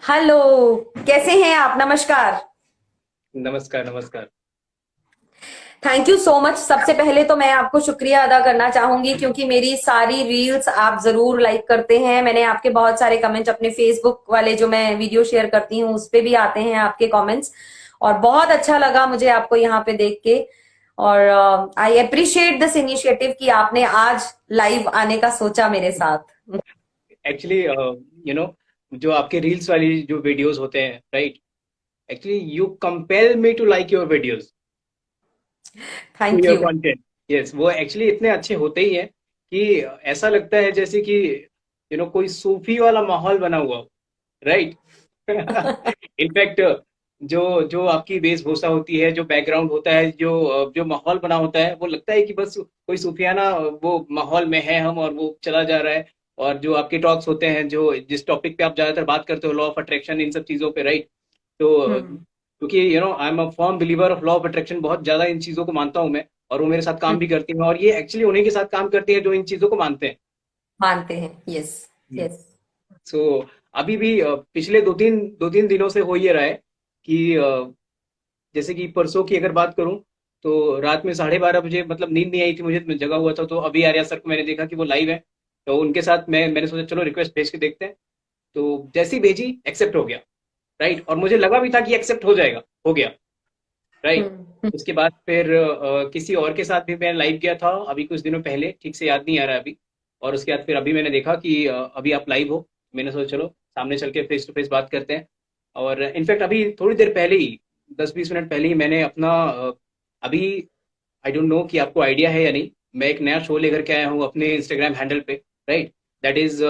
Hello. कैसे हैं आप? नमस्कार। नमस्कार नमस्कार। Thank you so much. सबसे पहले तो मैं आपको शुक्रिया अदा करना चाहूंगी क्योंकि मेरी सारी रील्स आप जरूर लाइक करते हैं। मैंने आपके बहुत सारे कमेंट अपने फेसबुक वाले जो मैं वीडियो शेयर करती हूँ उस पे भी आते हैं आपके कमेंट्स। और बहुत अच्छा लगा मुझे आपको यहाँ पे देख के। और आई अप्रिशिएट दिस इनिशिएटिव कि आपने आज लाइव आने का सोचा मेरे साथ। एक्चुअली यू नो जो आपके रील्स वाली जो वीडियोस होते हैं, right? Actually you compel me to like your videos, to thank your you. Content. Yes, वो एक्चुअली इतने अच्छे होते ही हैं कि ऐसा लगता है जैसे कि कोई सूफी वाला माहौल बना हुआ हो, राइट? इनफैक्ट जो जो आपकी वेशभूषा होती है, जो बैकग्राउंड होता है, जो माहौल बना होता है, वो लगता है कि बस कोई सूफियाना वो माहौल में है हम, और वो चला जा रहा है। और जो आपके टॉक्स होते हैं, जो जिस टॉपिक पे आप ज्यादातर बात करते हो, लॉ ऑफ अट्रैक्शन, इन सब चीजों पे, राइट? तो हम्म। क्योंकि I am a firm believer of law of attraction, बहुत ज्यादा इन चीजों को मानता हूं मैं, और वो मेरे साथ काम भी करती हैं, और ये एक्चुअली उन्हीं के साथ काम करती है जो इन चीजों को मानते मानते हैं। यस। हैं। यस। सो अभी भी पिछले दो तीन दिनों से हो ये रहा है कि जैसे कि परसों की अगर बात करूं, तो रात में 12:30 बजे, मतलब नींद नहीं आई थी मुझे, मैं जगा हुआ था, तो अभी आर्या सर को मैंने देखा कि वो लाइव है। तो उनके साथ मैंने सोचा चलो रिक्वेस्ट भेज के देखते हैं। तो जैसी भेजी, एक्सेप्ट हो गया, राइट? और मुझे लगा भी था कि एक्सेप्ट हो जाएगा, हो गया, राइट? हम्म। उसके बाद फिर किसी और के साथ भी मैं लाइव गया था अभी कुछ दिनों पहले, ठीक से याद नहीं आ रहा है अभी। और उसके बाद फिर अभी मैंने देखा कि अभी आप लाइव हो। मैंने सोचा चलो सामने चल के फेस टू फेस बात करते हैं। और इनफैक्ट अभी थोड़ी देर पहले ही, 10-20 मिनट पहले ही, मैंने अपना अभी, आई डोंट नो कि आपको आइडिया है या नहीं, मैं एक नया शो लेकर के आया हूँ अपने इंस्टाग्राम हैंडल पे, right? That is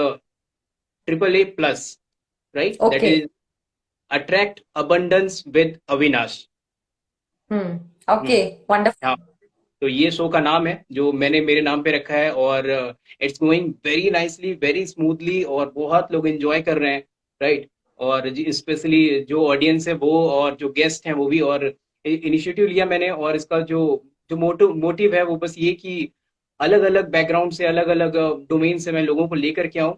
AAA+, right? That okay. Is attract abundance with Avinash. Okay. हाँ, वंडरफुल। तो ये शो का नाम है जो मैंने मेरे नाम पे रखा है, और it's going very nicely, very smoothly, और बहुत लोग एंजॉय कर रहे हैं, राइट? और स्पेशली जो ऑडियंस है वो, और जो गेस्ट हैं वो भी। और इनिशिएटिव लिया मैंने, और इसका जो जो मोटिव है वो बस ये कि अलग अलग बैकग्राउंड से, अलग अलग डोमेन से मैं लोगों को लेकर के आऊं,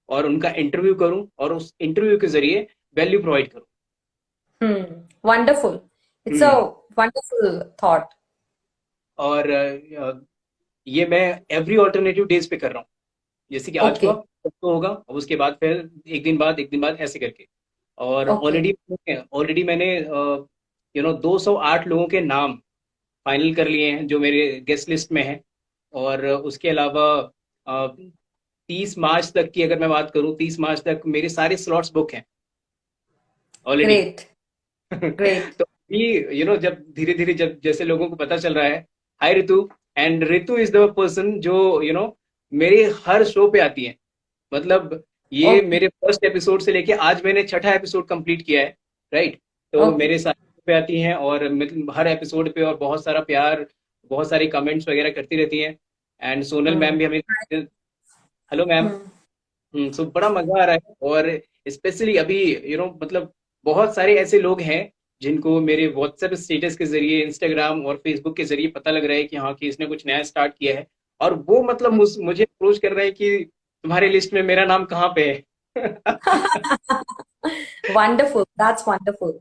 और उनका इंटरव्यू करूं, और उस इंटरव्यू के जरिए वैल्यू प्रोवाइड करूं। Wonderful. It's a hmm. Wonderful thought. और ये मैं एवरी ऑल्टरनेटिव डेज पे कर रहा हूँ। जैसे कि आज ओके। हुआ, परसों होगा, और उसके बाद फिर एक दिन बाद ऐसे करके। और ओके। ऑलरेडी मैंने 208 लोगों के नाम फाइनल कर लिए हैं जो मेरे गेस्ट लिस्ट में हैं। और उसके अलावा 30 मार्च तक की अगर मैं बात करूं, 30 मार्च तक मेरे सारे स्लॉट्स बुक हैं ऑलरेडी। ग्रेट। ग्रेट। तो अभी जब धीरे धीरे, जब जैसे लोगों को पता चल रहा है, hi Ritu, and Ritu is the person जो मेरे हर शो पे आती है। मतलब ये ओके। मेरे फर्स्ट एपिसोड से लेके आज मैंने छठा एपिसोड कंप्लीट किया है, राइट? तो ओके। मेरे सारे show पे आती हैं, और मतलब हर एपिसोड पे, और बहुत सारा प्यार, बहुत सारे कमेंट्स वगैरह करती रहती हैं। एंड सोनल मैम हम्म। भी हमें, हेलो मैम। हम्म। सो बड़ा मजा आ रहा है। और स्पेशली अभी मतलब बहुत सारे ऐसे लोग हैं जिनको मेरे व्हाट्सएप स्टेटस के जरिए, इंस्टाग्राम और फेसबुक के जरिए पता लग रहा है कि हाँ, कि इसने कुछ नया स्टार्ट किया है। और वो मतलब मुझे अप्रोच कर रहे हैं कि तुम्हारे लिस्ट में मेरा नाम कहाँ पे है। Wonderful, that's wonderful.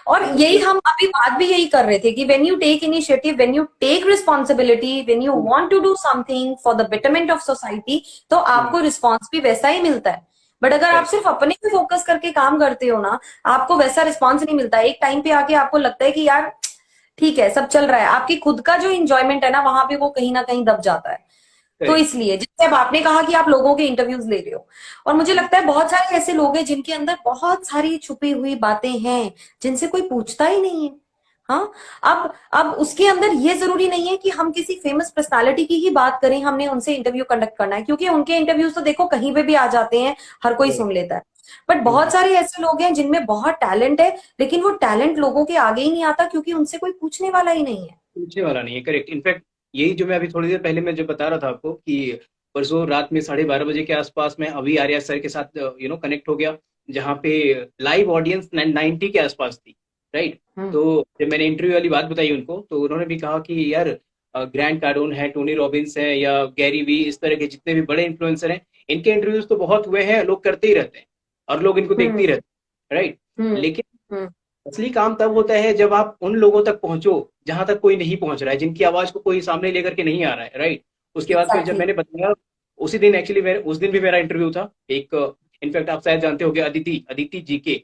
और यही तो हम अभी बात भी यही कर रहे थे कि when you take initiative, when you take responsibility, when you want to do something for the betterment of society, तो आपको रिस्पॉन्स भी वैसा ही मिलता है। बट अगर आप करेक्ट। सिर्फ अपने पे फोकस करके काम करते हो ना, आपको वैसा रिस्पॉन्स नहीं मिलता। एक टाइम पे आके आपको लगता है कि यार ठीक है, सब चल रहा है, आपकी खुद का जो इंजॉयमेंट है ना, वहां पे वो कहीं ना कहीं दब जाता है। तो करेक्ट। इसलिए जैसे अब आपने कहा कि आप लोगों के इंटरव्यूज ले रहे हो, और मुझे लगता है बहुत सारे ऐसे लोग हैं जिनके अंदर बहुत सारी छुपी हुई बातें हैं जिनसे कोई पूछता ही नहीं है। हाँ। अब उसके अंदर ये जरूरी नहीं है कि हम किसी फेमस पर्सनालिटी की ही बात करें, हमने उनसे इंटरव्यू कंडक्ट करना है, क्योंकि उनके इंटरव्यूज तो देखो कहीं पे भी आ जाते हैं, हर कोई सुन लेता है। बट बहुत सारे ऐसे लोग हैं जिनमें बहुत टैलेंट है, लेकिन वो टैलेंट लोगों के आगे ही नहीं आता क्योंकि उनसे कोई पूछने वाला ही नहीं है। पूछने वाला नहीं है, करेक्ट। इनफैक्ट यही जो मैं अभी थोड़ी देर पहले मैं जो बता रहा था आपको कि परसों रात में 12:30 बजे के आसपास में अभी आर्या सर के साथ कनेक्ट हो गया, जहाँ पे लाइव ऑडियंस 90 के आसपास थी, राइट? हम्म। तो जब मैंने इंटरव्यू वाली बात बताई उनको, तो उन्होंने भी कहा कि यार, ग्रैंड कार्डोन है, टोनी रॉबिन्स है, या गैरी वी, इस तरह के जितने भी बड़े इन्फ्लुएंसर हैं, इनके इंटरव्यूज तो बहुत हुए हैं, लोग करते ही रहते हैं, और लोग इनको देखते ही हम्म। रहते राइट। हम्म। लेकिन हम्म। असली काम तब होता है जब आप उन लोगों तक पहुंचो जहां तक कोई नहीं पहुंच रहा है, जिनकी आवाज को कोई सामने लेकर के नहीं आ रहा है, राइट। उसके बाद फिर जब एग्जैक्टली। मैंने बताया, उसी दिन एक्चुअली उस दिन भी मेरा इंटरव्यू था एक, इनफैक्ट आप शायद जानते होंगे, अदिति अदिति जीके,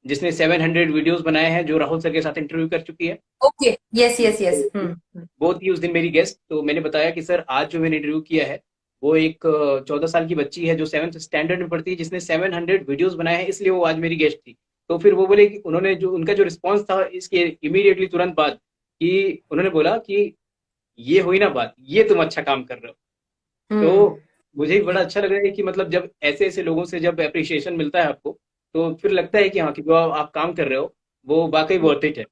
जिसने 700 वीडियोस बनाए हैं, जो राहुल सर के साथ इंटरव्यू कर चुकी है। ओके। Yes yes yes. तो वो थी उस दिन मेरी गेस्ट। तो मैंने बताया कि सर आज जो मैंने इंटरव्यू किया है वो एक 14 साल की बच्ची है जो 7th स्टैंडर्ड में पढ़ती है, जिसने 700 वीडियोस बनाए हैं, इसलिए वो आज मेरी गेस्ट थी। तो फिर वो बोले कि उन्होंने जो उनका जो रिस्पॉन्स था इसके इमीडिएटली तुरंत बाद, कि उन्होंने बोला कि ये हुई ना बात, ये तुम अच्छा काम कर रहे हो। हम्म। तो मुझे भी बड़ा अच्छा लग रहा है कि मतलब जब ऐसे ऐसे लोगों से जब अप्रिशिएशन मिलता है आपको, तो फिर लगता है कि हाँ, कि जो आप काम कर रहे हो वो वाकई वर्थ इट है।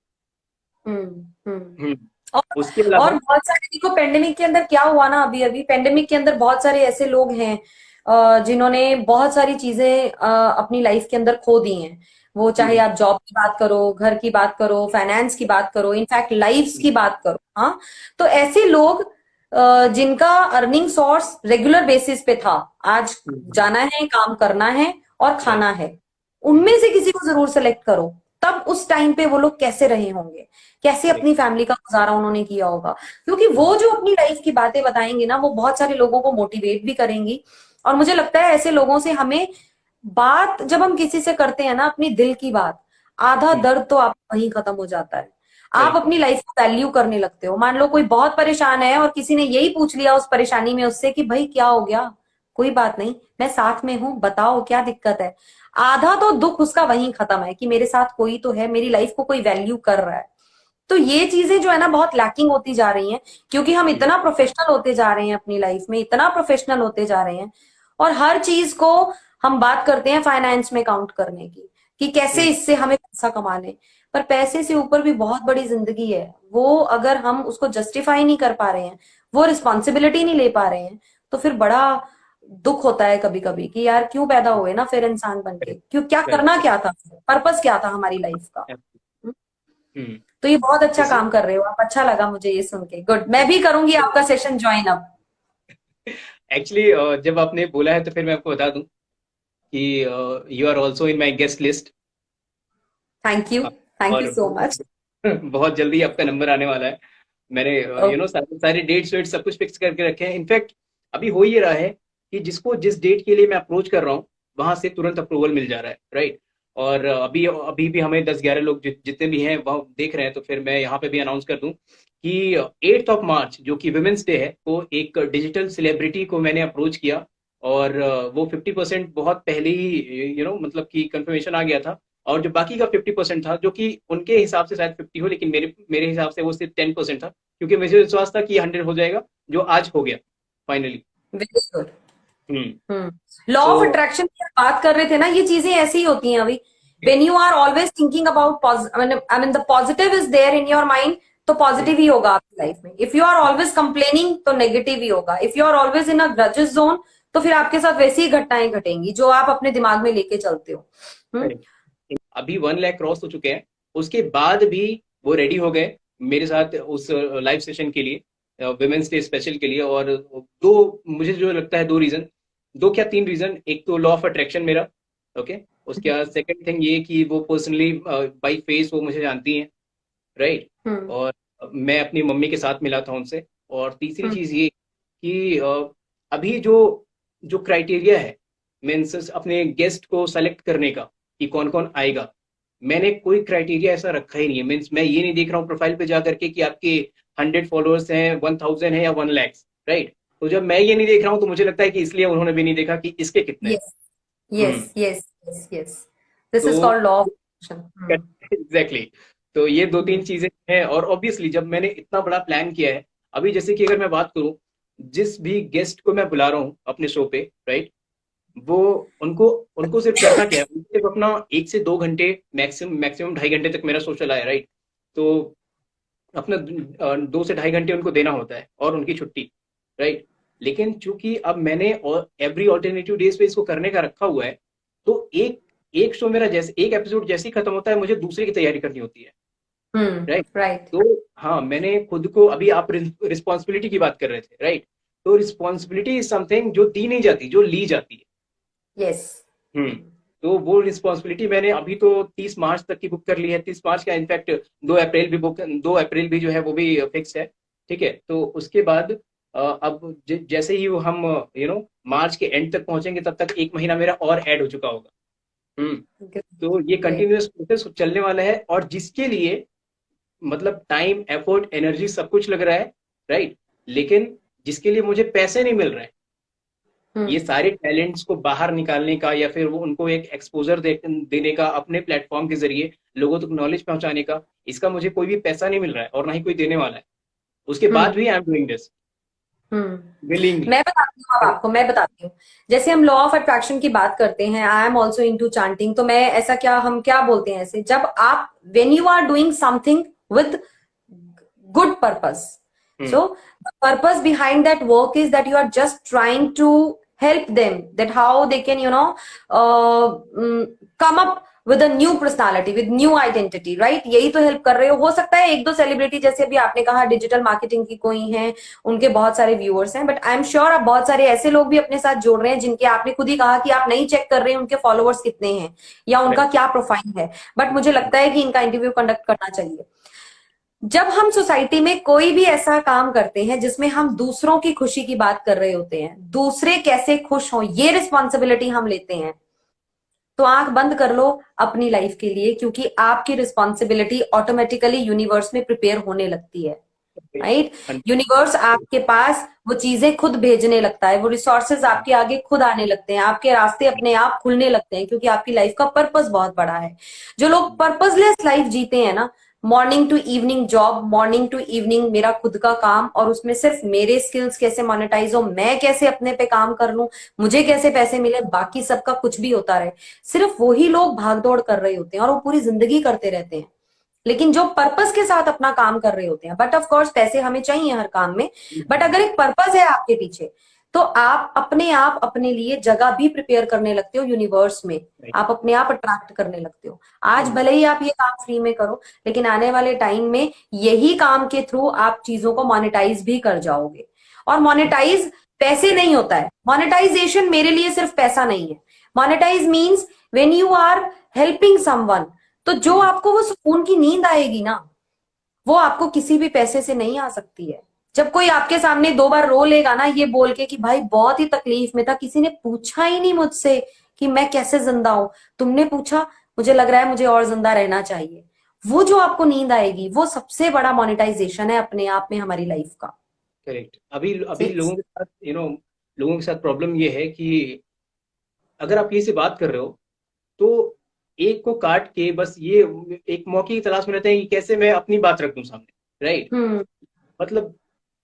हम्म। हम्म। हम्म। और उसके और अलावा बहुत सारे, देखो पेंडेमिक के अंदर क्या हुआ ना, अभी अभी पेंडेमिक के अंदर बहुत सारे ऐसे लोग हैं जिन्होंने बहुत सारी चीजें अपनी लाइफ के अंदर खो दी हैं। वो चाहे हम्म, आप जॉब की बात करो, घर की बात करो, फाइनेंस की बात करो, इनफैक्ट लाइफ्स की बात करो। हाँ, तो ऐसे लोग जिनका अर्निंग सोर्स रेगुलर बेसिस पे था, आज हम्म, जाना है, काम करना है और राइट, खाना है, उनमें से किसी को जरूर सेलेक्ट करो। तब उस टाइम पे वो लोग कैसे रहे होंगे, कैसे करेक्ट, अपनी फैमिली का गुजारा उन्होंने किया होगा। क्योंकि वो जो अपनी लाइफ की बातें बताएंगे ना, वो बहुत सारे लोगों को मोटिवेट भी करेंगी। और मुझे लगता है ऐसे लोगों से हमें बात, जब हम किसी से करते हैं ना अपनी दिल की बात, आधा दर्द तो आप वहीं खत्म हो जाता है। आप करेक्ट, अपनी लाइफ को वैल्यू करने लगते हो। मान लो कोई बहुत परेशान है और किसी ने यही पूछ लिया उस परेशानी में उससे कि भाई क्या हो गया, कोई बात नहीं, मैं साथ में हूं, बताओ क्या दिक्कत है। आधा तो दुख उसका वहीं खत्म है कि मेरे साथ कोई तो है, मेरी लाइफ को कोई वैल्यू कर रहा है। तो ये चीजें जो है ना बहुत लैकिंग होती जा रही हैं, क्योंकि हम इतना प्रोफेशनल होते जा रहे हैं अपनी लाइफ में, इतना प्रोफेशनल होते जा रहे हैं। और हर चीज को हम बात करते हैं फाइनेंस में काउंट करने की, कि कैसे इससे हमें पैसा कमाने। पर पैसे से ऊपर भी बहुत बड़ी जिंदगी है। वो अगर हम उसको जस्टिफाई नहीं कर पा रहे हैं, वो रिस्पॉन्सिबिलिटी नहीं ले पा रहे हैं, तो फिर बड़ा दुख होता है कभी कभी कि यार क्यों पैदा हुए ना फिर इंसान बन के, क्यों, क्या करना करेक्ट, क्या था, पर्पस क्या था हमारी लाइफ का। करेक्ट। हम्म। तो ये बहुत अच्छा इसी काम कर रहे हो आप, अच्छा लगा मुझे ये सुन के। गुड, मैं भी करूंगी आपका सेशन ज्वाइन अब। एक्चुअली जब आपने बोला है तो फिर मैं आपको बता दूं कि you are also in my guest list. Thank you और सो मच। बहुत जल्दी आपका नंबर आने वाला है। मैंने सारे सारे डेट्स वेट सब कुछ फिक्स करके रखे हैं। इनफैक्ट अभी हो ये रहा है कि जिसको जिस डेट के लिए मैं अप्रोच कर रहा हूँ वहां से तुरंत अप्रूवल मिल जा रहा है, राइट। और अभी अभी भी हमें 10-11 लोग जितने भी हैं वह देख रहे हैं। तो फिर मैं यहाँ पे भी अनाउंस कर दूं कि 8 मार्च जो कि वुमेन्स डे है, वो एक डिजिटल सेलिब्रिटी को मैंने अप्रोच किया। और वो 50% बहुत पहले ही मतलब कि कंफर्मेशन आ गया था। और जो बाकी का 50% था, जो कि उनके हिसाब से शायद 50 हो, लेकिन मेरे मेरे हिसाब से वो सिर्फ 10% था, क्योंकि मुझे विश्वास था कि ये 100 हो जाएगा, जो आज हो गया finally. Very good. Hmm. Law तो ऑफ अट्रैक्शन की आप बात कर रहे थे ना, ये चीजें ऐसी ही होती हैं अभी। When you are always thinking about, I mean the positive is there in your mind, तो पॉजिटिव ही होगा आपकी लाइफ में। If you are always complaining तो नेगेटिव ही होगा। If you are always in a grudges zone, तो फिर आपके साथ वैसी ही घटनाएं घटेंगी जो आप अपने दिमाग में लेके चलते हो। हम्म। अभी 1 लाख क्रॉस हो चुके हैं। उसके बाद भी वो रेडी हो गए मेरे साथ उस लाइव सेशन के लिए, वुमेन्स डे स्पेशल के लिए। और दो, मुझे जो लगता है दो रीजन, दो क्या तीन रीजन। एक तो लॉ ऑफ अट्रैक्शन मेरा, ओके। उसके बाद सेकंड थिंग ये कि वो पर्सनली बाई फेस वो मुझे जानती हैं, राइट। हम्म। और मैं अपनी मम्मी के साथ मिला था उनसे। और तीसरी हम्म। चीज ये कि अभी जो जो क्राइटेरिया है मीन्स अपने गेस्ट को सेलेक्ट करने का कि कौन कौन आएगा, मैंने कोई क्राइटेरिया ऐसा रखा ही नहीं है। मीन्स मैं ये नहीं देख रहा हूँ प्रोफाइल पे जा करके कि आपके 100 फॉलोअर्स हैं, 1000 है या 1 लाख, राइट। तो जब मैं ये नहीं देख रहा हूँ तो मुझे लगता है कि इसलिए उन्होंने भी नहीं देखा कि इसके कितने हैं। Yes yes hmm. Yes yes yes, this तो is called law of attraction. Exactly exactly. तो ये दो तीन चीजें हैं। और ऑब्वियसली जब मैंने इतना बड़ा प्लान किया है, अभी जैसे कि अगर मैं बात करूं, जिस भी गेस्ट को मैं बुला रहा हूँ अपने शो पे, राइट, वो उनको उनको सिर्फ करना क्या है, उनको सिर्फ अपना 1 से 2 घंटे, मैक्सिमम मैक्सिमम 2.5 घंटे तक मेरा शो चला है, राइट। तो अपना 2 से 2.5 घंटे उनको देना होता है और उनकी छुट्टी, राइट। लेकिन चूंकि अब मैंने और एवरी ऑल्टरनेटिव डेज पे इसको करने का रखा हुआ है, तो एक एक शो मेरा जैसे एक एपिसोड जैसे ही खत्म होता है, मुझे दूसरे की तैयारी करनी होती है, राइट। राइट। तो हाँ, मैंने खुद को, अभी आप रिस्पॉन्सिबिलिटी की बात कर रहे थे, राइट। तो रिस्पॉन्सिबिलिटी इज समथिंग जो दी नहीं जाती, जो ली जाती यस। है। हम्म। तो वो रिस्पॉन्सिबिलिटी मैंने अभी तो 30 मार्च तक की बुक कर ली है। 30 मार्च का इनफैक्ट 2 अप्रैल भी बुक, 2 अप्रैल भी जो है वो भी फिक्स है। ठीक है, तो उसके बाद अब जैसे ही वो हम मार्च के एंड तक पहुंचेंगे तब तक 1 महीना मेरा और ऐड हो चुका होगा। हम्म। तो ये ग्रेट। कंटिन्यूअस प्रोसेस चलने वाला है, और जिसके लिए मतलब टाइम, एफर्ट, एनर्जी सब कुछ लग रहा है, राइट, लेकिन जिसके लिए मुझे पैसे नहीं मिल रहे हैं, ये हम्म। सारे टैलेंट्स को बाहर निकालने का या फिर वो उनको एक एक्सपोजर देने का अपने प्लेटफॉर्म के जरिए लोगों तक नॉलेज पहुंचाने का, इसका मुझे कोई भी पैसा नहीं मिल रहा है और ना ही कोई देने वाला है। उसके बाद हम्म। भी I am doing this hmm. Willingly. मैं बताती हूँ, अब आपको मैं बताती हूँ। जैसे हम लॉ ऑफ अट्रैक्शन की बात करते हैं, I am also into chanting, तो मैं ऐसा क्या, हम क्या बोलते हैं ऐसे, जब आप when you are doing something with good purpose. Hmm. So the purpose behind that work is that you are just trying to help them, that how they can, come up with a new personality, with new identity, right? यही तो help कर रहे हो सकता है एक दो celebrity, जैसे अभी आपने कहा डिजिटल मार्केटिंग की कोई हैं, उनके बहुत सारे व्यूअर्स हैं, बट आई एम श्योर आप बहुत सारे ऐसे लोग भी अपने साथ जोड़ रहे हैं जिनके आपने खुद ही कहा कि आप नहीं चेक कर रहे हैं उनके फॉलोअर्स कितने हैं या उनका राइट। क्या प्रोफाइल है, बट मुझे लगता है कि इनका इंटरव्यू कंडक्ट करना चाहिए। जब हम सोसाइटी में कोई भी ऐसा काम करते हैं जिसमें हम दूसरों की खुशी की बात कर रहे होते हैं, दूसरे कैसे खुश हों ये रिस्पॉन्सिबिलिटी हम लेते हैं, तो आंख बंद कर लो अपनी लाइफ के लिए, क्योंकि आपकी रिस्पॉन्सिबिलिटी ऑटोमेटिकली यूनिवर्स में प्रिपेयर होने लगती है, राइट? यूनिवर्स आपके पास वो चीजें खुद भेजने लगता है, वो रिसोर्सेज आपके आगे खुद आने लगते हैं, आपके रास्ते अपने आप खुलने लगते हैं, क्योंकि आपकी लाइफ का पर्पस बहुत बड़ा है। जो लोग पर्पसलेस लाइफ जीते हैं ना, morning to evening job, morning to evening मेरा खुद का काम, और उसमें सिर्फ मेरे स्किल्स कैसे मोनेटाइज हो, मैं कैसे अपने पे काम कर लूं, मुझे कैसे पैसे मिले, बाकी सबका कुछ भी होता रहे, सिर्फ वही लोग भाग दौड़ कर रहे होते हैं और वो पूरी जिंदगी करते रहते हैं। लेकिन जो पर्पस के साथ अपना काम कर रहे होते हैं, बट ऑफ कोर्स पैसे हमें चाहिए हर काम में, बट अगर एक पर्पस है आपके पीछे, तो आप अपने लिए जगह भी प्रिपेयर करने लगते हो यूनिवर्स में, आप अपने आप अट्रैक्ट करने लगते हो। आज भले ही आप ये काम फ्री में करो, लेकिन आने वाले टाइम में यही काम के थ्रू आप चीजों को मोनेटाइज भी कर जाओगे। और मोनेटाइज पैसे नहीं होता है, मोनेटाइजेशन मेरे लिए सिर्फ पैसा नहीं है। Monetize means when you are helping someone, तो जो आपको वो सुकून की नींद आएगी ना, वो आपको किसी भी पैसे से नहीं आ सकती है। जब कोई आपके सामने 2 बार रो लेगा ना, ये बोल के कि भाई बहुत ही तकलीफ में था, किसी ने पूछा ही नहीं मुझसे कि मैं कैसे जिंदा हूं, तुमने पूछा, मुझे लग रहा है मुझे और जिंदा रहना चाहिए, वो जो आपको नींद आएगी, वो सबसे बड़ा मोनेटाइजेशन है अपने आप में हमारी लाइफ का। करेक्ट। अभी अभी Six. लोगों के साथ लोगों के साथ प्रॉब्लम ये है कि अगर आप ये से बात कर रहे हो तो एक को काट के बस ये एक मौके की तलाश में रहते हैं कि कैसे मैं अपनी बात रख दूं सामने, राइट। हम्म। मतलब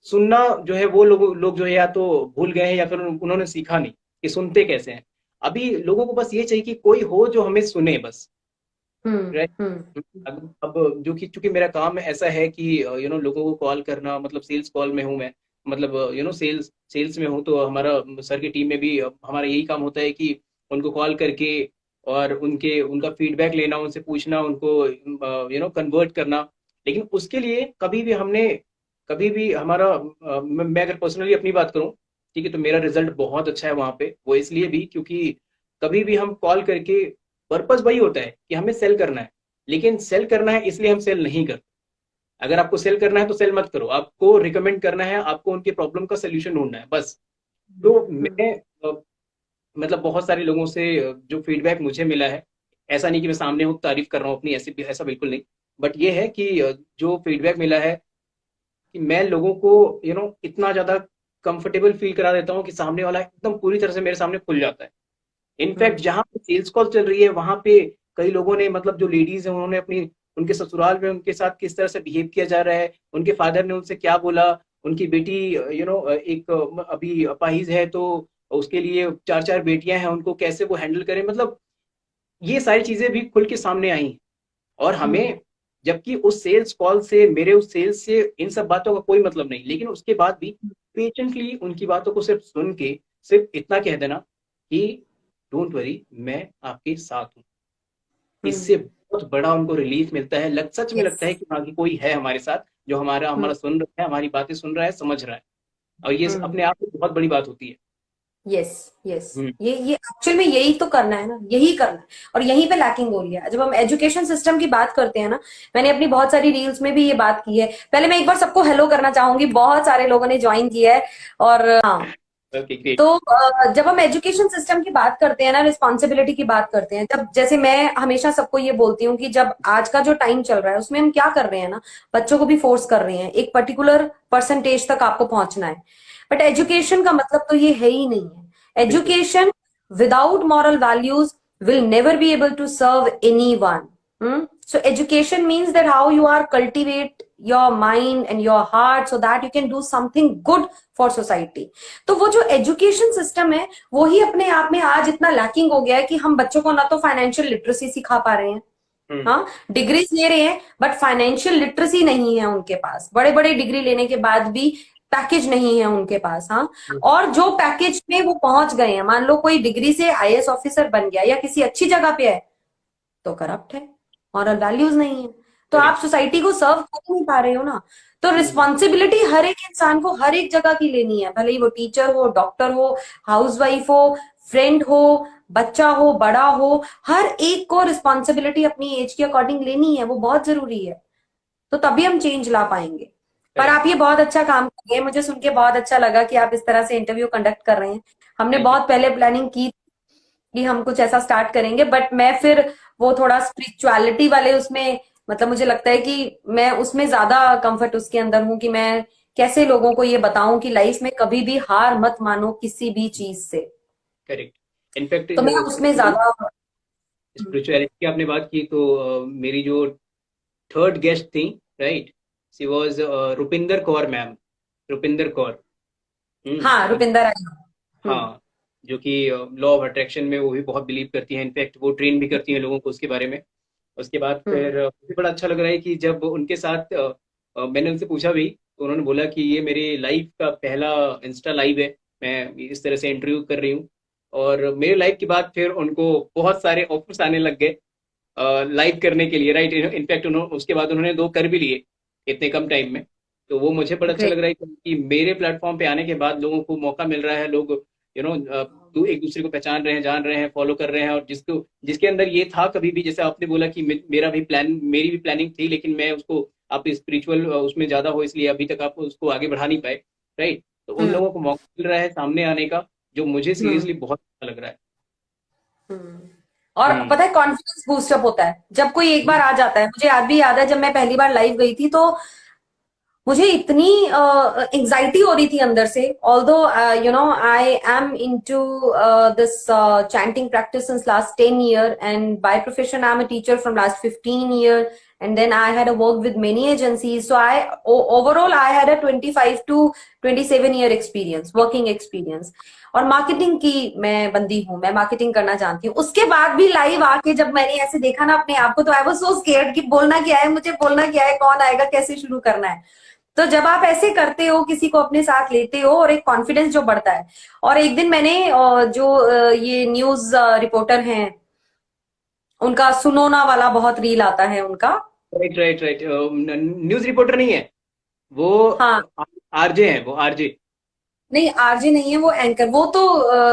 सुनना जो है वो लोग जो है या तो भूल गए हैं या फिर उन्होंने सीखा नहीं कि सुनते कैसे हैं। अभी लोगों को बस ये चाहिए कि कोई हो जो हमें सुने बस, हम्म। राइट। हम्म। अब जो कि चूंकि मेरा काम ऐसा है कि लोगों को कॉल करना, मतलब सेल्स कॉल में हूँ मैं, मतलब सेल्स सेल्स में हूँ, तो हमारा सर की टीम में भी हमारा यही काम होता है कि उनको कॉल करके और उनका फीडबैक लेना, उनसे पूछना, उनको कन्वर्ट करना। लेकिन उसके लिए कभी भी हमारा मैं अगर पर्सनली अपनी बात करूं, ठीक है, तो मेरा रिजल्ट बहुत अच्छा है वहां पे। वो इसलिए भी क्योंकि कभी भी हम कॉल करके, पर्पस वही होता है कि हमें सेल करना है, लेकिन सेल करना है इसलिए हम सेल नहीं करते। अगर आपको सेल करना है तो सेल मत करो, आपको रिकमेंड करना है, आपको उनके प्रॉब्लम का सोल्यूशन ढूंढना है बस। तो मैं मतलब बहुत सारे लोगों से जो फीडबैक मुझे मिला है, ऐसा नहीं कि मैं सामने हूँ तारीफ कर रहा हूँ अपनी, ऐसे ऐसा बिल्कुल नहीं, बट ये है कि जो फीडबैक मिला है कि मैं लोगों को इतना ज्यादा कंफर्टेबल फील करा देता हूँ कि सामने वाला एकदम पूरी तरह से मेरे सामने खुल जाता है। इनफैक्ट हम्म। जहां पे सेल्स कॉल चल रही है वहां पे कई लोगों ने, मतलब जो लेडीज है, उन्होंने अपनी उनके ससुराल में उनके साथ किस तरह से बिहेव किया जा रहा है, उनके फादर ने उनसे क्या बोला, उनकी बेटी एक अभी अपाहिज है तो उसके लिए 4 4 बेटियां हैं, उनको कैसे वो हैंडल करें, मतलब ये सारी चीजें भी खुल के सामने आई हैं। और हम्म। हमें, जबकि उस सेल्स कॉल से, मेरे उस सेल्स से इन सब बातों का कोई मतलब नहीं, लेकिन उसके बाद भी पेशेंटली उनकी बातों को सिर्फ सुन के सिर्फ इतना कह देना कि डोंट वरी, मैं आपके साथ हूँ, हम्म। इससे बहुत बड़ा उनको रिलीफ मिलता है। सच में यस। लगता है कि हाँ, कि कोई है हमारे साथ जो हमारा हम्म। हमारा सुन रहा है, हमारी बातें सुन रहा है, समझ रहा है। और ये हम्म। अपने आप में बहुत बड़ी बात होती है। यस, यस, हम्म। ये एक्चुअल में यही तो करना है ना, यही करना है। और यहीं पे लैकिंग हो रही है जब हम एजुकेशन सिस्टम की बात करते हैं ना। मैंने अपनी बहुत सारी रील्स में भी ये बात की है। पहले मैं एक बार सबको हेलो करना चाहूंगी, बहुत सारे लोगों ने ज्वाइन किया है। और हाँ, ओके, ग्रेट। तो जब हम एजुकेशन सिस्टम की बात करते हैं ना, रिस्पॉन्सिबिलिटी की बात करते हैं, जब जैसे मैं हमेशा सबको ये बोलती हूँ कि जब आज का जो टाइम चल रहा है उसमें हम क्या कर रहे हैं ना, बच्चों को भी फोर्स कर रहे हैं, एक पर्टिकुलर परसेंटेज तक आपको पहुंचना है। बट एजुकेशन का मतलब तो ये है ही नहीं है। बिल्कुल। Education without moral values will never be able to serve anyone. So education means that how you are cultivate your mind and your heart so that you can do something good for society. तो वो जो education system है वो ही अपने आप में आज इतना लैकिंग हो गया है कि हम बच्चों को ना तो फाइनेंशियल लिटरेसी सिखा पा रहे हैं, हम्म। हाँ, डिग्रीज ले रहे हैं बट फाइनेंशियल लिटरेसी नहीं है उनके पास। बड़े बड़े डिग्री लेने के बाद भी पैकेज नहीं है उनके पास, हाँ। और जो पैकेज में वो पहुंच गए हैं, मान लो कोई डिग्री से आईएएस ऑफिसर बन गया या किसी अच्छी जगह पे है, तो करप्ट है, मॉरल वैल्यूज नहीं है, तो आप करेक्ट। सोसाइटी को सर्व कर नहीं पा रहे हो ना। तो हम्म। रिस्पॉन्सिबिलिटी हर एक इंसान को हर एक जगह की लेनी है, भले ही वो टीचर हो, डॉक्टर हो, हाउसवाइफ हो, फ्रेंड हो, बच्चा हो, बड़ा हो, हर एक को रिस्पॉन्सिबिलिटी अपनी एज के अकॉर्डिंग लेनी है, वो बहुत जरूरी है। तो तभी हम चेंज ला पाएंगे। पर करेक्ट। आप ये बहुत अच्छा काम कर रहे हैं, मुझे सुन के बहुत अच्छा लगा कि आप इस तरह से इंटरव्यू कंडक्ट कर रहे हैं। हमने थैंक यू। बहुत पहले प्लानिंग की कि हम कुछ ऐसा स्टार्ट करेंगे, बट मैं फिर वो थोड़ा स्पिरिचुअलिटी वाले उसमें, मतलब मुझे लगता है कि मैं उसमें ज्यादा कंफर्ट उसके अंदर हूं कि मैं कैसे लोगों को ये बताऊं कि लाइफ में कभी भी हार मत मानो किसी भी चीज से। करेक्ट। इनफैक्ट तो मैं उसमें ज्यादा। स्पिरिचुअलिटी की आपने बात की तो मेरी जो थर्ड गेस्ट थी, right, she was Rupinder Kaur ma'am. Rupinder Kaur. हाँ, हम्म। रुपिंदर आई। हम्म। हाँ, जो कि लॉ ऑफ अट्रैक्शन में वो भी बहुत बिलीव करती हैं। इनफैक्ट वो ट्रेन भी करती हैं लोगों को उसके बारे में। उसके बाद हम्म। फिर मुझे बड़ा अच्छा लग रहा है कि जब उनके साथ मैंने उनसे पूछा भी तो उन्होंने बोला कि ये मेरी लाइफ का पहला इंस्टा लाइव है, मैं इस तरह से इंटरव्यू कर रही हूँ। और मेरे लाइव के बाद फिर उनको बहुत सारे ऑफर्स आने लग गए लाइव करने के लिए, राइट। इनफैक्ट उन्होंने उसके बाद उन्होंने 2 कर भी लिए इतने कम टाइम में। तो वो मुझे बड़ा अच्छा लग ग्रेट। रहा है कि मेरे प्लेटफॉर्म पे आने के बाद लोगों को मौका मिल रहा है, लोग यू नो एक दूसरे को पहचान रहे हैं, जान रहे हैं, फॉलो कर रहे हैं। और जिसको जिसके अंदर ये था कभी भी, जैसे आपने बोला कि मेरी भी प्लानिंग थी, लेकिन मैं उसको, आप स्पिरिचुअल उसमें ज्यादा हो इसलिए अभी तक आप उसको आगे बढ़ा नहीं पाए, राइट। तो उन हम्म। लोगों को मौका मिल रहा है सामने आने का, जो मुझे हम्म। सीरियसली बहुत अच्छा लग रहा है। हम्म। और हम्म। पता है कॉन्फिडेंस बूस्टअप होता है जब कोई एक बार आ जाता है। मुझे आज भी याद है जब मैं पहली बार लाइव गई थी तो मुझे इतनी एंजाइटी हो रही थी अंदर से। Although I am into this chanting practice since last 10 year, and by profession I'm a teacher from last 15 year, and then I had a work with many agencies, so overall I had a 25 to 27 year experience, working experience। और marketing की मैं बंदी हूँ, मैं marketing करना जानती हूँ। उसके बाद भी लाइव आके जब मैंने ऐसे देखा ना अपने आप को, तो आई वाज सो स्केर्ड कि बोलना क्या है, मुझे बोलना क्या है, कौन आएगा, कैसे शुरू करना है। तो जब आप ऐसे करते हो, किसी को अपने साथ लेते हो, और एक कॉन्फिडेंस जो बढ़ता है। और एक दिन मैंने ये न्यूज रिपोर्टर हैं, उनका सुनोना वाला बहुत रील आता है उनका। Right, right, right. News reporter नहीं है वो, हाँ, आरजे हैं, वो आरजे। नहीं आरजे नहीं है वो, एंकर। वो तो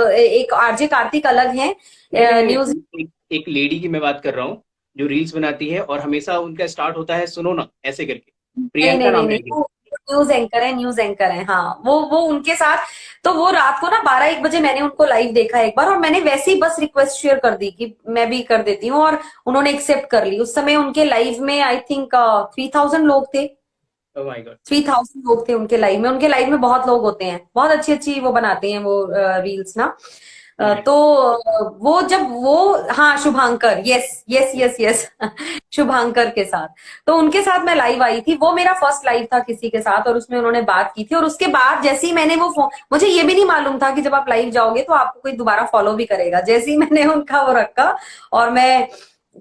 एक आरजे कार्तिक अलग है नहीं, नहीं, न्यूज। नहीं, एक लेडी की मैं बात कर रहा हूँ जो रील्स बनाती है और हमेशा उनका स्टार्ट होता है सुनो ना ऐसे करके। नहीं, प्रियंका नहीं, नहीं, नाम है नहीं, इनका। वो न्यूज एंकर है, न्यूज एंकर है, हाँ। वो उनके साथ। तो वो रात को ना 12-1 बजे मैंने उनको लाइव देखा एक बार, और मैंने वैसे ही बस रिक्वेस्ट शेयर कर दी कि मैं भी कर देती हूँ, और उन्होंने एक्सेप्ट कर ली। उस समय उनके लाइव में आई थिंक 3000 लोग थे। Oh my God. 3000 लोग थे उनके लाइव में। उनके लाइव में बहुत लोग होते हैं, बहुत अच्छी अच्छी वो बनाते हैं वो रील्स ना। तो वो जब वो, हाँ, Shubhankar, yes, yes, yes, yes, Shubhankar के साथ। तो उनके साथ मैं लाइव आई थी, वो मेरा फर्स्ट लाइव था किसी के साथ, और उसमें उन्होंने बात की थी। और उसके बाद जैसे ही मैंने वो मुझे ये भी नहीं मालूम था कि जब आप लाइव जाओगे तो आपको कोई दोबारा फॉलो भी करेगा। जैसे ही मैंने उनका वो रखा, और मैं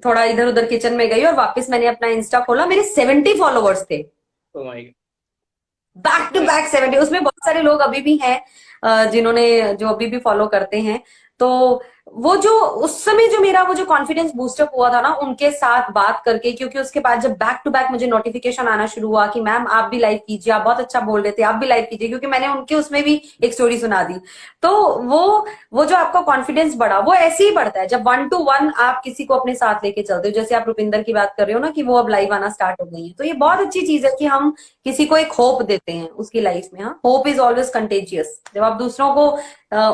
थोड़ा इधर उधर किचन में गई और वापस मैंने अपना इंस्टा खोला, मेरे 70 फॉलोवर्स थे, oh my back to god. Back 70। उसमें बहुत सारे लोग अभी भी हैं जिन्होंने, जो अभी भी फॉलो करते हैं। तो वो जो उस समय जो मेरा वो जो कॉन्फिडेंस बूस्टअप हुआ था ना उनके साथ बात करके, क्योंकि उसके बाद जब बैक टू बैक मुझे नोटिफिकेशन आना शुरू हुआ कि मैम आप भी लाइव कीजिए, आप बहुत अच्छा बोल रहे थे, आप भी लाइव कीजिए, क्योंकि मैंने उनके उसमें भी एक स्टोरी सुना दी। तो वो वो जो आपका कॉन्फिडेंस बढ़ा, वो ऐसे ही बढ़ता है जब 1 to 1 आप किसी को अपने साथ लेके चलते हो। जैसे आप रुपिंदर की बात कर रहे हो ना कि वो अब लाइव आना स्टार्ट हो गई है, तो ये बहुत अच्छी चीज है कि हम किसी को एक होप देते हैं उसकी लाइफ में। हाँ, होप इज ऑलवेज कंटेजियस। जब आप दूसरों को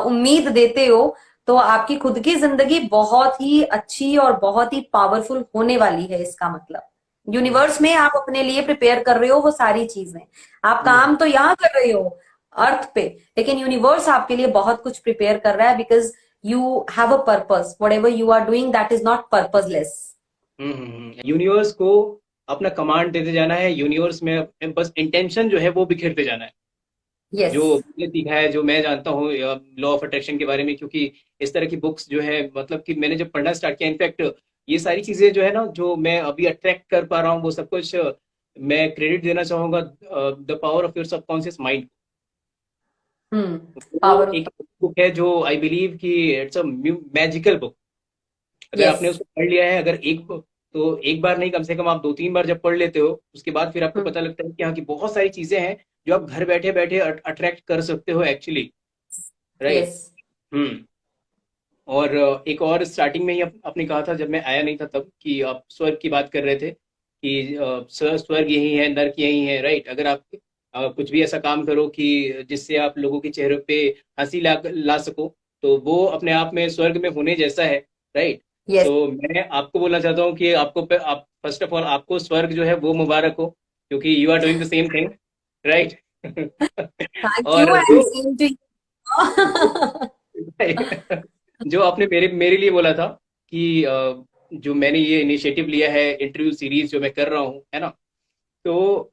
उम्मीद देते हो तो आपकी खुद की जिंदगी बहुत ही अच्छी और बहुत ही पावरफुल होने वाली है। इसका मतलब यूनिवर्स में आप अपने लिए प्रिपेयर कर रहे हो वो सारी चीजें। आप काम तो यहाँ कर रहे हो अर्थ पे, लेकिन यूनिवर्स आपके लिए बहुत कुछ प्रिपेयर कर रहा है, because you have a purpose. Whatever you are doing that is not purposeless. Universe को अपना कमांड देते जाना है, यूनिवर्स में बस इंटेंशन जो है वो बिखेरते जाना है। यस। जो मैंने सीखा है, जो मैं जानता हूँ लॉ ऑफ अट्रैक्शन के बारे में, क्योंकि इस तरह की बुक्स जो है, मतलब कि मैंने जब पढ़ना स्टार्ट किया, इनफैक्ट ये सारी चीजें जो है ना, जो मैं अभी अट्रैक्ट कर पा रहा हूँ, वो सब कुछ मैं क्रेडिट देना चाहूंगा the power of your subconscious mind. वो पावर ऑफ। एक बुक है जो आई बिलीव कि इट्स अ मैजिकल बुक। अगर यस। आपने उसको पढ़ लिया है, अगर तो एक बार नहीं, कम से कम आप 2-3 बार जब पढ़ लेते हो, उसके बाद फिर आपको पता लगता है कि हाँ, की बहुत सारी चीजें हैं जो आप घर बैठे बैठे अट्रैक्ट कर सकते हो एक्चुअली। राइट। यस। हम्म। और एक और स्टार्टिंग में ही आपने कहा था, जब मैं आया नहीं था तब, कि आप स्वर्ग की बात कर रहे थे कि स्वर्ग यही है, नर्क यही है। राइट। अगर आप कुछ भी ऐसा काम करो कि जिससे आप लोगों के चेहरे पे हंसी ला ला सको, तो वो अपने आप में स्वर्ग में होने जैसा है। राइट। यस। सो मैं आपको बोलना चाहता हूँ कि आप फर्स्ट ऑफ ऑल, आपको स्वर्ग जो है वो मुबारक हो, क्योंकि you are doing the same thing. Right. Thank you और एंड सेम टू यू। जो आपने मेरे मेरे लिए बोला था कि जो मैंने ये इनिशिएटिव लिया है, इंटरव्यू सीरीज जो मैं कर रहा हूँ, है ना, तो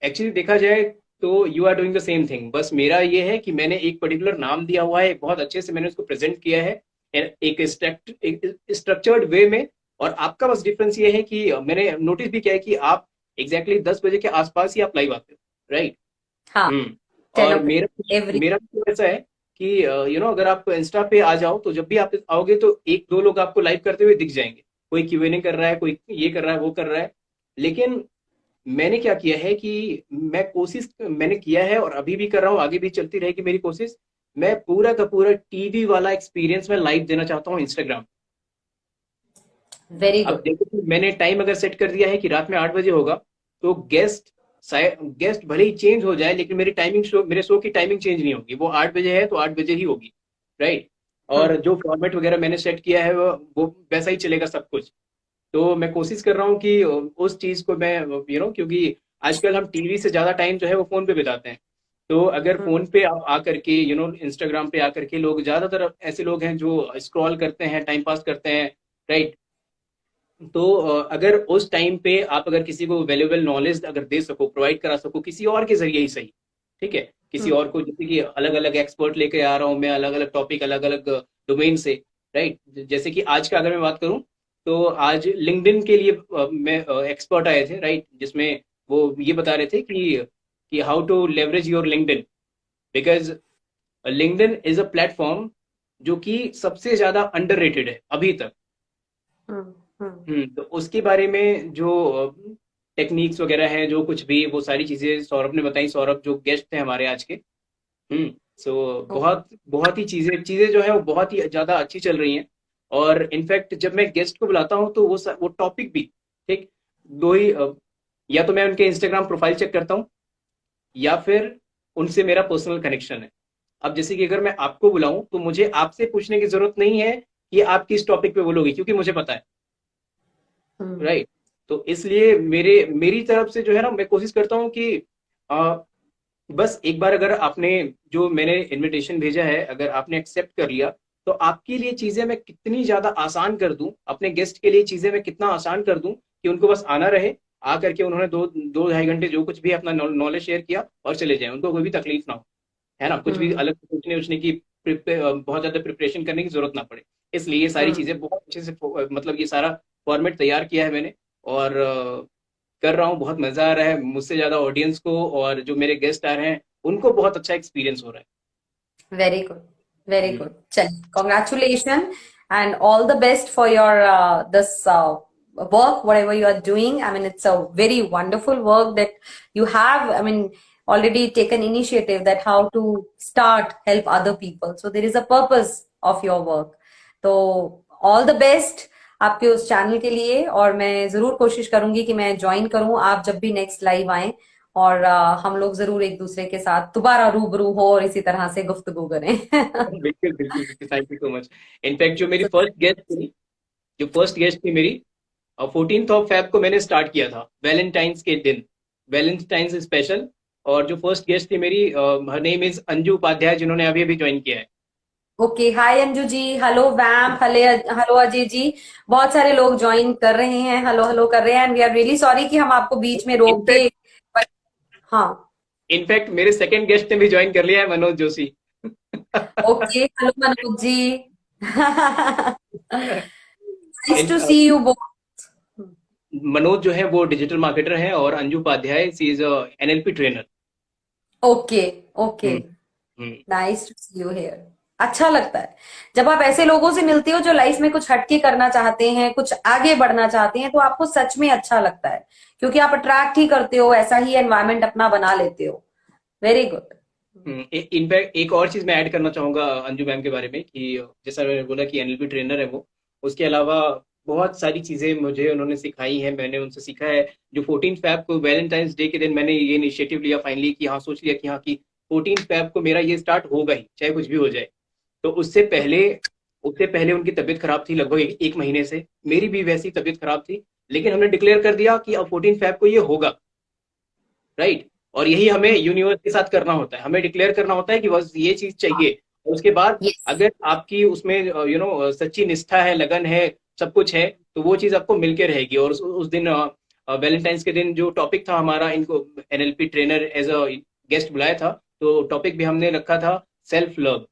एक्चुअली देखा जाए तो you are doing the same thing. बस मेरा ये है कि मैंने एक पर्टिकुलर नाम दिया हुआ है, बहुत अच्छे से मैंने उसको प्रेजेंट किया है एक स्ट्रक्चर्ड वे में। और आपका बस डिफरेंस ये है कि मैंने नोटिस भी किया है कि आप एग्जैक्टली 10 बजे के आसपास ही आप लाइव आते हो। राइट। हाँ। हम्म। टेन ओ और क्लॉक मेरा एवरी। मेरा तो ऐसा है कि अगर आप इंस्टा पे आ जाओ, तो जब भी आप आओगे तो 1-2 लोग आपको लाइव करते हुए दिख जाएंगे। कोई क्यूएनए कर रहा है, कोई ये कर रहा है, वो कर रहा है। लेकिन मैंने क्या किया है कि मैंने किया है, और अभी भी कर रहा हूँ, आगे भी चलती रहेगी मेरी कोशिश। मैं पूरा का पूरा टीवी वाला एक्सपीरियंस में लाइव देना चाहता हूँ इंस्टाग्राम। वेरी अब गुड। देखो कि मैंने टाइम अगर सेट कर दिया है कि रात में 8 बजे होगा, तो गेस्ट भले ही चेंज हो जाए, लेकिन मेरे शो की टाइमिंग चेंज नहीं होगी। वो 8 बजे है तो 8 बजे ही होगी। राइट। और जो फॉर्मेट वगैरह मैंने सेट किया है, वो वैसा ही चलेगा सब कुछ। तो मैं कोशिश कर रहा हूँ कि उस चीज को मैं क्योंकि आजकल हम टीवी से ज्यादा टाइम जो है वो फोन पे बिताते हैं। तो अगर फोन पे आप आकर के इंस्टाग्राम पे आकर के, लोग ज्यादातर ऐसे लोग हैं जो स्क्रॉल करते हैं, टाइम पास करते हैं। राइट। तो अगर उस टाइम पे आप अगर किसी को वैल्यूएबल नॉलेज अगर दे सको, प्रोवाइड करा सको किसी और के जरिए ही सही। ठीक है। किसी और को, जैसे कि अलग अलग एक्सपर्ट लेके आ रहा हूँ मैं, अलग अलग टॉपिक, अलग अलग डोमेन से। राइट। जैसे कि आज का अगर मैं बात करूं, तो आज लिंक्डइन के लिए मैं एक्सपर्ट आए थे। राइट। जिसमें वो ये बता रहे थे कि how to leverage your LinkedIn, because LinkedIn is a platform जो कि सबसे ज्यादा अंडररेटेड है अभी तक। तो उसके बारे में जो टेक्निक्स वगैरह हैं, जो कुछ भी, वो सारी चीजें सौरभ ने बताई। सौरभ जो गेस्ट थे हमारे आज के। हम्म। सो बहुत बहुत ही चीजें चीजें जो है वो बहुत ही ज्यादा अच्छी चल रही हैं। और इनफैक्ट जब मैं गेस्ट को बुलाता हूँ, तो वो टॉपिक भी ठीक दो ही, या तो मैं उनके इंस्टाग्राम प्रोफाइल चेक करता हूँ, या फिर उनसे मेरा पर्सनल कनेक्शन है। अब जैसे कि अगर मैं आपको बुलाऊं, तो मुझे आपसे पूछने की जरूरत नहीं है कि आप किस टॉपिक पे बोलोगे, क्योंकि मुझे पता है। राइट। तो इसलिए मेरी तरफ से जो है ना, मैं कोशिश करता हूँ कि आ, बस एक बार अगर आपने, जो मैंने इनविटेशन भेजा है, अगर आपने एक्सेप्ट कर लिया, तो आपके लिए चीजें मैं कितनी ज्यादा आसान कर दूं, अपने गेस्ट के लिए चीजें मैं कितना आसान कर दूं, कि उनको बस आना रहे, आ करके उन्होंने 2-2 ढाई घंटे जो कुछ भी अपना नॉलेज शेयर किया और चले जाए, उनको कोई भी तकलीफ ना हो। है ना, कुछ भी अलग सोचने उचने की, बहुत ज्यादा प्रिपरेशन करने की जरूरत ना पड़े। इसलिए ये सारी चीजें बहुत अच्छे से मतलब ये सारा फॉर्मेट तैयार किया है मैंने। और कर रहा हूँ, बहुत मजा आ रहा है मुझसे ज्यादा ऑडियंस को, और जो मेरे गेस्ट आ रहे हैं उनको बहुत अच्छा एक्सपीरियंस हो रहा वेरी गुड। वेरी है। गुड। चलिए, congratulation. and all the best for your this work, whatever you are doing. I mean, it's a very wonderful work that you have. I mean, already taken initiative that how to start help other people. So there is a purpose of your work. तो all the best आपके उस channel के लिए, और मैं जरूर कोशिश करूंगी कि मैं ज्वाइन करूं आप जब भी नेक्स्ट लाइव आए, और हम लोग जरूर एक दूसरे के साथ दोबारा रूबरू हो और इसी तरह से गुफ्तगू करें। बिल्कुल बिल्कुल बिल्कुल, thank you so much. In fact जो मेरी फर्स्ट गेस्ट थी, जो फर्स्ट गेस्ट थी मेरी, 14 को मैंने स्टार्ट किया था, वैलेंटाइंस के दिन, वैलेंटाइंस स्पेशल। और जो फर्स्ट गेस्ट थी मेरी, her name is Anju Upadhyay, जिन्होंने अभी अभी ज्वाइन किया है। Okay, hi Anju ji, hello vamp, hello Ajay ji. बहुत सारे लोग ज्वाइन कर रहे हैं, हेलो हेलो कर रहे हैं, and we are really sorry कि हम आपको बीच में रोक के, but हाँ। इनफैक्ट मेरे सेकंड गेस्ट ने भी ज्वाइन कर लिया है, Manoj Joshi. Okay, hello Manoj ji. Nice to in- see you both. Manoj जो है वो डिजिटल मार्केटर है, और Anju Upadhyay she is NLP trainer. Okay okay, hmm. Nice to see you here. अच्छा लगता है जब आप ऐसे लोगों से मिलते हो जो लाइफ में कुछ हटके करना चाहते हैं, कुछ आगे बढ़ना चाहते हैं, तो आपको सच में अच्छा लगता है, क्योंकि आप अट्रैक्ट ही करते हो, ऐसा ही एनवायरनमेंट अपना बना लेते हो। Very good. इनफैक्ट एक और चीज मैं ऐड करना चाहूंगा अंजू मैम के बारे में, कि जैसा मैंने बोला कि एनएलपी ट्रेनर है वो, उसके अलावा बहुत सारी चीजें मुझे उन्होंने सिखाई हैं, मैंने उनसे सीखा है। जो 14 फैब को, वैलेंटाइंस डे के दिन, मैंने ये इनिशिएटिव लिया फाइनली, कि हाँ, सोच लिया कि हाँ, कि 14 फैब को मेरा ये स्टार्ट होगा ही, चाहे कुछ भी हो जाए। तो उससे पहले उनकी तबीयत खराब थी, लगभग एक महीने से। मेरी भी वैसी तबीयत खराब थी, लेकिन हमने डिक्लेयर कर दिया कि अब 14 फैब को ये होगा, राइट। और यही हमें यूनिवर्स के साथ करना होता है, हमें डिक्लेयर करना होता है कि बस ये चीज चाहिए। और उसके बाद यस, अगर आपकी उसमें सच्ची निष्ठा है, लगन है, सब कुछ है, तो वो चीज आपको मिलके रहेगी। और उस दिन, वैलेंटाइंस के दिन, जो टॉपिक था हमारा, इनको NLP trainer as a guest बुलाया था, तो टॉपिक भी हमने रखा था self love.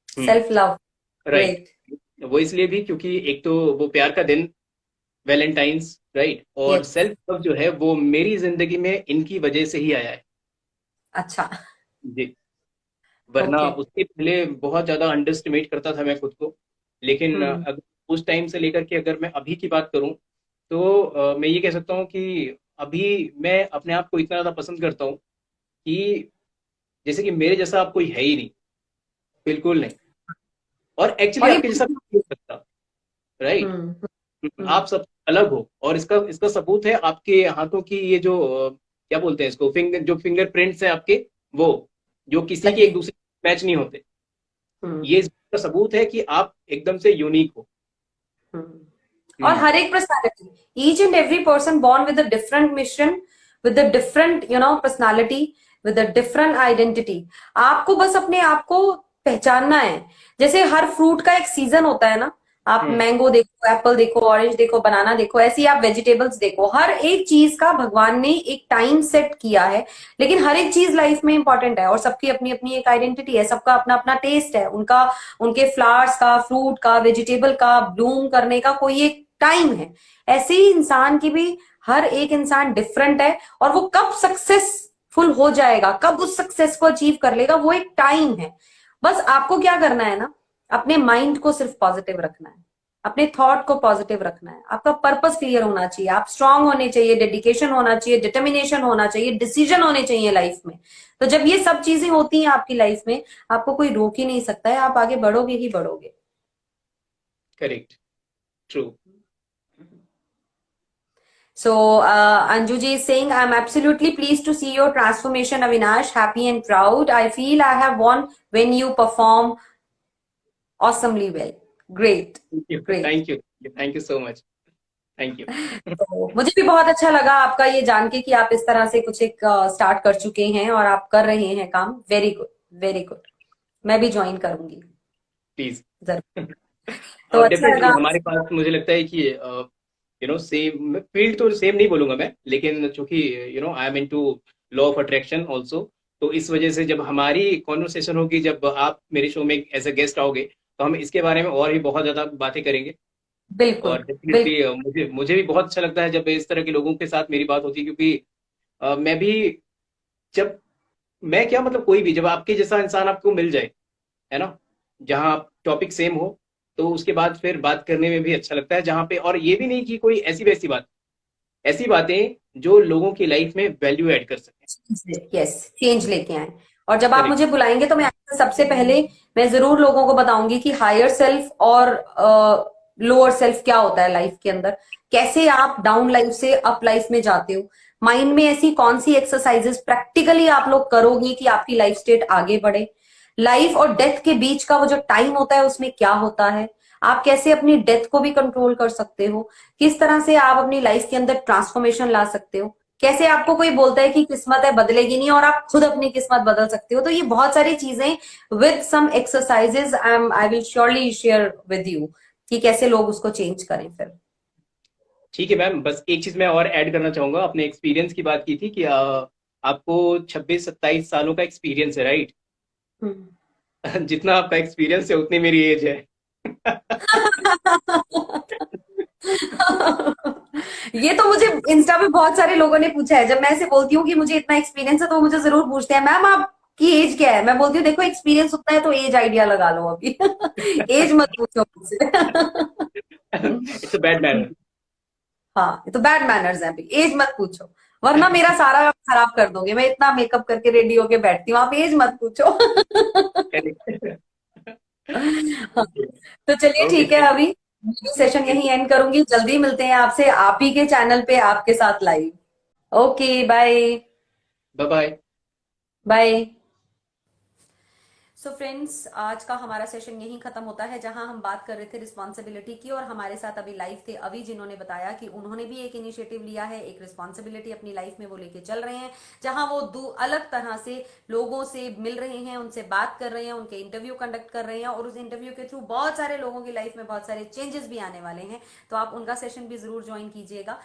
Self love, right. Great. वो इसलिए भी क्योंकि एक तो वो प्यार का दिन, वैलेंटाइंस, राइट, और यस, सेल्फ लव जो है वो मेरी जिंदगी में इनकी वजह से ही आया है। अच्छा। जी। वरना ओके। उसके पहले बहुत ज्यादा अंडरस्टिमेट करता था मैं खुद को। लेकिन हम्म। अगर उस टाइम से लेकर के अगर मैं अभी की बात करूं, तो मैं ये कह सकता हूं कि अभी मैं अपने आप को इतना ज्यादा पसंद करता हूं कि जैसे कि मेरे जैसा आप कोई है ही नहीं, बिल्कुल नहीं। और एक्चुअली और ये, आपके जैसा कोई नहीं हो सकता, राइट। हम्म हम्म, आप सब अलग हो, और इसका इसका सबूत है आपके हाथों की ये जो, क्या बोलते हैं इसको, जो फिंगर प्रिंट्स हैं आपके, वो जो किसी के एक लगे, दूसरे मैच नहीं होते। हम्म ये इसका सबूत है कि आप एकदम से यूनिक हो। और हम्म। हर एक personality, each and every person born with a different mission, with a different personality, with a different identity। आपको बस अपने आप को पहचानना है। जैसे हर फ्रूट का एक सीजन होता है ना, आप हम्म। मैंगो देखो, एप्पल देखो, ऑरेंज देखो, बनाना देखो, ऐसे ही आप वेजिटेबल्स देखो, हर एक चीज का भगवान ने एक टाइम सेट किया है। लेकिन हर एक चीज लाइफ में इंपॉर्टेंट है, और सबकी अपनी अपनी एक आइडेंटिटी है, सबका अपना अपना टेस्ट है, उनका, उनके फ्लावर्स का, फ्रूट का, वेजिटेबल का ब्लूम करने का कोई एक टाइम है। ऐसे ही इंसान की भी, हर एक इंसान डिफरेंट है, और वो कब सक्सेसफुल हो जाएगा, कब उस सक्सेस को अचीव कर लेगा, वो एक टाइम है। बस आपको क्या करना है ना, अपने माइंड को सिर्फ पॉजिटिव रखना है, अपने थॉट को पॉजिटिव रखना है, आपका पर्पस क्लियर होना चाहिए, आप स्ट्रांग होने चाहिए, डेडिकेशन होना चाहिए, डिटर्मिनेशन होना चाहिए, डिसीजन होने चाहिए लाइफ में। तो जब ये सब चीजें होती हैं आपकी लाइफ में, आपको कोई रोक ही नहीं सकता है, आप आगे बढ़ोगे ही बढ़ोगे। Correct. True. So, Anjuji is saying, I'm absolutely pleased to see your transformation, Avinash. Happy and proud. I feel I have won when you perform awesomely well. Great, thank you great. Thank you thank you so much. Thank you. तो मुझे भी बहुत अच्छा लगा आपका ये जान के कि आप इस तरह से कुछ एक स्टार्ट कर चुके हैं और आप कर रहे हैं काम। Very good, very good. मैं भी ज्वाइन करूंगी प्लीज। जरूर। तो अच्छा डेफिनेटली लगा। हमारे पास, मुझे लगता है कि सेम फील्ड, तो सेम नहीं बोलूंगा मैं, लेकिन चूंकि I am into law of attraction also, तो इस वजह से जब हमारी कॉन्वर्सेशन होगी, जब आप मेरे शो में एज अ गेस्ट आओगे, तो हम इसके बारे में और भी बहुत ज्यादा बातें करेंगे। बिल्कुल, और डेफिनेटली बिल्कुल। मुझे मुझे भी बहुत अच्छा लगता है जब इस तरह के लोगों के साथ मेरी बात होती है, क्योंकि मैं भी, जब मैं क्या मतलब, कोई भी जब आपके जैसा इंसान आपको मिल जाए, है ना, जहाँ आप टॉपिक सेम हो, तो उसके बाद फिर बात करने में भी अच्छा लगता है, जहां पे, और ये भी नहीं कि कोई ऐसी वैसी बात, ऐसी बातें जो लोगों की लाइफ में वैल्यू ऐड कर सके। यस, चेंज लेके आए। और जब आप करेक्ट। मुझे बुलाएंगे तो मैं आपसे सबसे पहले मैं जरूर लोगों को बताऊंगी कि हायर सेल्फ और लोअर सेल्फ क्या होता है लाइफ के अंदर, कैसे आप डाउन लाइफ से अप लाइफ में जाते हो। माइंड में ऐसी कौन सी एक्सरसाइजेस प्रैक्टिकली आप लोग करोगे कि आपकी लाइफ स्टेट आगे बढ़े। लाइफ और डेथ के बीच का वो जो टाइम होता है उसमें क्या होता है, आप कैसे अपनी डेथ को भी कंट्रोल कर सकते हो, किस तरह से आप अपनी लाइफ के अंदर ट्रांसफॉर्मेशन ला सकते हो, कैसे आपको कोई बोलता है कि किस्मत है बदलेगी नहीं और आप खुद अपनी किस्मत बदल सकते हो। तो ये बहुत सारी चीजें with some exercises I will surely share with you कि कैसे लोग उसको चेंज करें फिर। ठीक है मैम, बस एक चीज मैं और ऐड करना चाहूंगा। अपने एक्सपीरियंस की बात की थी कि आपको 26-27 सालों का एक्सपीरियंस है, राइट? हम्म। जितना आपका एक्सपीरियंस है उतनी मेरी एज है। ये तो मुझे इंस्टा पे बहुत सारे लोगों ने पूछा है। जब मैं ऐसे बोलती हूँ कि मुझे इतना एक्सपीरियंस है तो वो मुझे जरूर पूछते हैं मैम आपकी एज क्या है। मैं बोलती हूँ देखो एक्सपीरियंस उतना है तो एज आइडिया लगा लो अभी। एज मत पूछो मुझसे। It's a bad manner. हाँ, ये तो बैड मैनर्स है अभी, एज मत पूछो वरना मेरा सारा खराब कर दोगे। मैं इतना मेकअप करके रेडी होके बैठती हूँ, आप एज मत पूछो। हाँ, तो चलिए ओके, ठीक है, थैंक अभी सेशन यही एंड करूंगी। जल्दी मिलते हैं आपसे आप ही के चैनल पे आपके साथ live. Okay bye. Bye bye. Bye. So friends, आज का हमारा सेशन यहीं खत्म होता है जहां हम बात कर रहे थे रिस्पॉन्सिबिलिटी की। और हमारे साथ अभी लाइव थे अभी, जिन्होंने बताया कि उन्होंने भी एक इनिशिएटिव लिया है, एक रिस्पॉन्सिबिलिटी अपनी लाइफ में वो लेके चल रहे हैं, जहां वो दो अलग तरह से लोगों से मिल रहे हैं, उनसे बात कर रहे हैं, उनके इंटरव्यू कंडक्ट कर रहे हैं और उस इंटरव्यू के थ्रू बहुत सारे लोगों की लाइफ में बहुत सारे चेंजेस भी आने वाले हैं। तो आप उनका सेशन भी जरूर ज्वाइन कीजिएगा।